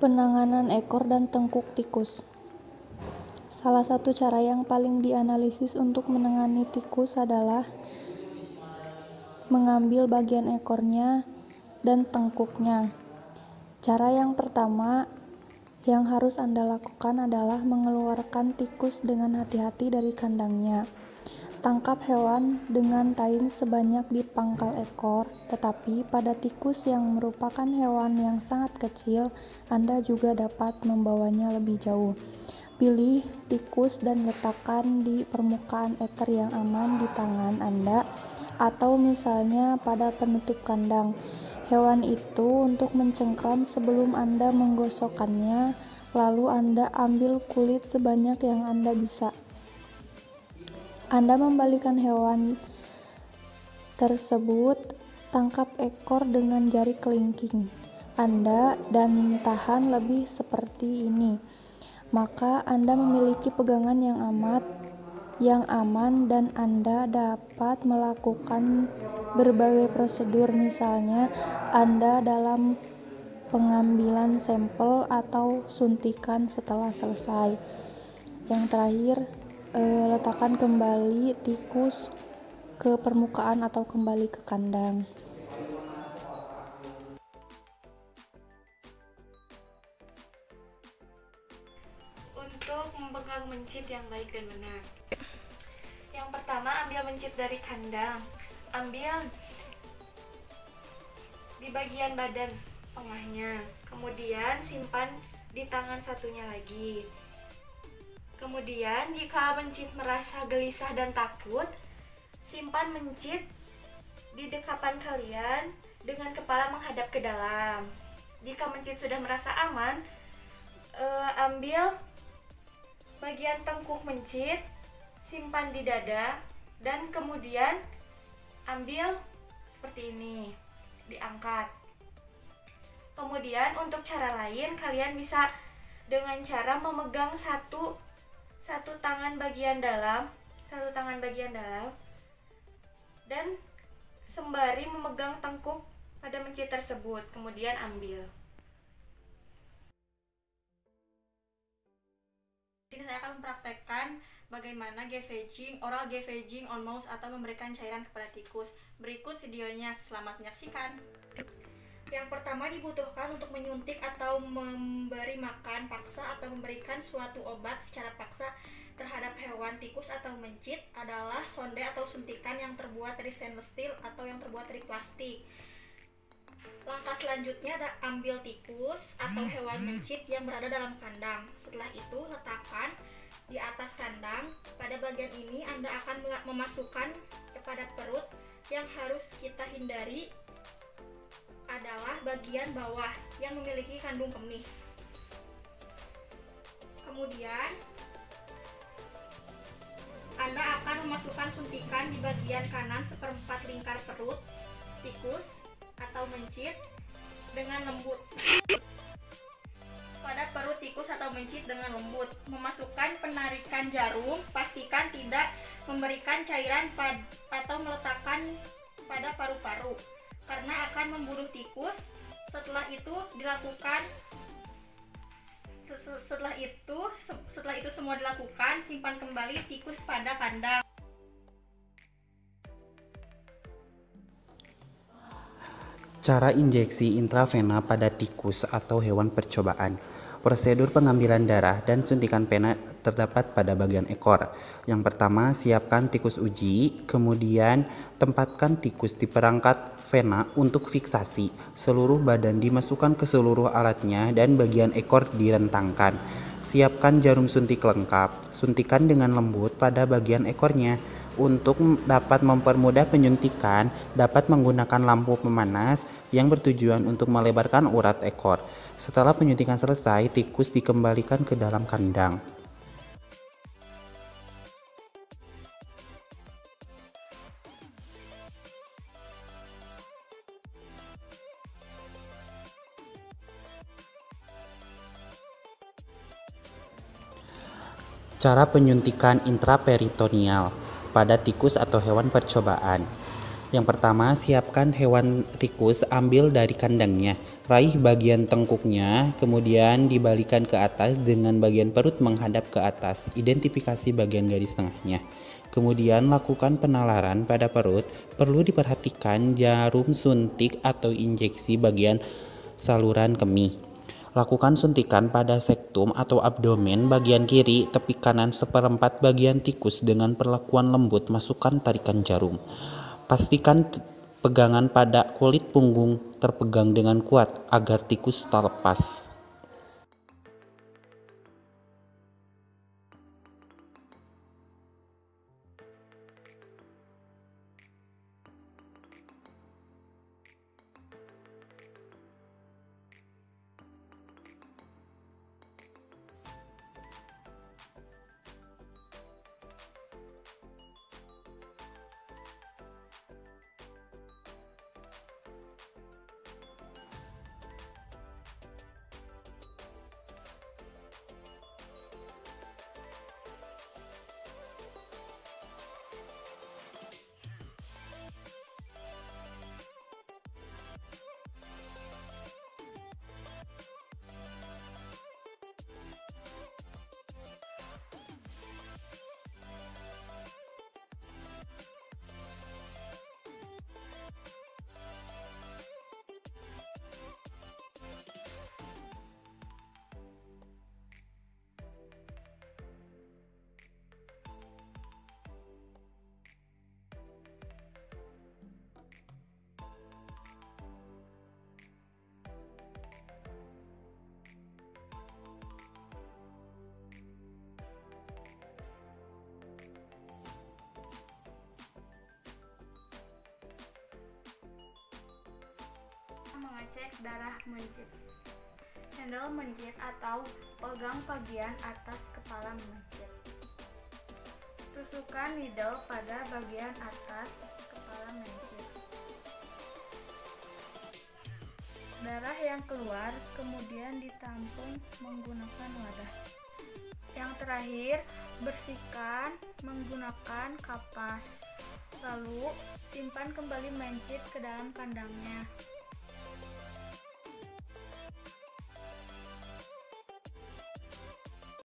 Penanganan ekor dan tengkuk tikus. Salah satu cara yang paling dianalisis untuk menangani tikus adalah mengambil bagian ekornya dan tengkuknya. Cara yang pertama yang harus Anda lakukan adalah mengeluarkan tikus dengan hati-hati dari kandangnya. Tangkap hewan dengan tain sebanyak di pangkal ekor, tetapi pada tikus yang merupakan hewan yang sangat kecil, Anda juga dapat membawanya lebih jauh. Pilih tikus dan letakkan di permukaan ether yang aman di tangan Anda, atau misalnya pada penutup kandang hewan itu untuk mencengkram sebelum Anda menggosokkannya, lalu Anda ambil kulit sebanyak yang Anda bisa. Anda membalikan hewan tersebut, tangkap ekor dengan jari kelingking Anda dan tahan lebih seperti ini. Maka Anda memiliki pegangan yang aman dan Anda dapat melakukan berbagai prosedur, misalnya Anda dalam pengambilan sampel atau suntikan setelah selesai. Yang terakhir, letakkan kembali tikus ke permukaan atau kembali ke kandang. Untuk memegang mencit yang baik dan benar. Yang pertama, ambil mencit dari kandang. Ambil di bagian badan tengahnya. Kemudian simpan di tangan satunya lagi. Kemudian jika mencit merasa gelisah dan takut, simpan mencit di dekapan kalian dengan kepala menghadap ke dalam. Jika mencit sudah merasa aman, ambil bagian tengkuk mencit, simpan di dada, dan kemudian ambil seperti ini, diangkat. Kemudian untuk cara lain, kalian bisa dengan cara memegang satu tangan bagian dalam dan sembari memegang tengkuk pada mencit tersebut, kemudian ambil. Di sini saya akan mempraktekkan bagaimana oral GVaging on mouse atau memberikan cairan kepada tikus. Berikut videonya, selamat menyaksikan. Yang pertama dibutuhkan untuk menyuntik atau memberi makan paksa atau memberikan suatu obat secara paksa terhadap hewan tikus atau mencit adalah sonde atau suntikan yang terbuat dari stainless steel atau yang terbuat dari plastik. Langkah selanjutnya adalah ambil tikus atau hewan mencit yang berada dalam kandang. Setelah itu letakkan di atas kandang. Pada bagian ini Anda akan memasukkan kepada perut. Yang harus kita hindari adalah bagian bawah yang memiliki kandung kemih. Kemudian Anda akan memasukkan suntikan di bagian kanan seperempat lingkar perut tikus atau mencit dengan lembut. Pada perut tikus atau mencit dengan lembut. Memasukkan penarikan jarum, pastikan tidak memberikan cairan atau meletakkan pada paru-paru, karena akan membunuh tikus. Setelah itu semua dilakukan, simpan kembali tikus pada kandang. Cara injeksi intravena pada tikus atau hewan percobaan. Prosedur pengambilan darah dan suntikan pena terdapat pada bagian ekor. Yang pertama, siapkan tikus uji, kemudian tempatkan tikus di perangkat vena untuk fiksasi. Seluruh badan dimasukkan ke seluruh alatnya dan bagian ekor direntangkan. Siapkan jarum suntik lengkap, suntikan dengan lembut pada bagian ekornya. Untuk dapat mempermudah penyuntikan, dapat menggunakan lampu pemanas yang bertujuan untuk melebarkan urat ekor. Setelah penyuntikan selesai, tikus dikembalikan ke dalam kandang. Cara penyuntikan intraperitoneal pada tikus atau hewan percobaan. Yang pertama, siapkan hewan tikus, ambil dari kandangnya. Raih bagian tengkuknya, kemudian dibalikan ke atas dengan bagian perut menghadap ke atas. Identifikasi bagian garis tengahnya. Kemudian lakukan penalaran pada perut. Perlu diperhatikan jarum suntik atau injeksi bagian saluran kemih. Lakukan suntikan pada sektum atau abdomen bagian kiri, tepi kanan seperempat bagian tikus dengan perlakuan lembut. Masukkan tarikan jarum. Pastikan pegangan pada kulit punggung terpegang dengan kuat agar tikus tak lepas. Mengecek darah mencit. Handle mencit atau pegang bagian atas kepala mencit. Tusukkan needle pada bagian atas kepala mencit. Darah yang keluar kemudian ditampung menggunakan wadah. Yang terakhir, bersihkan menggunakan kapas. Lalu simpan kembali mencit ke dalam kandangnya.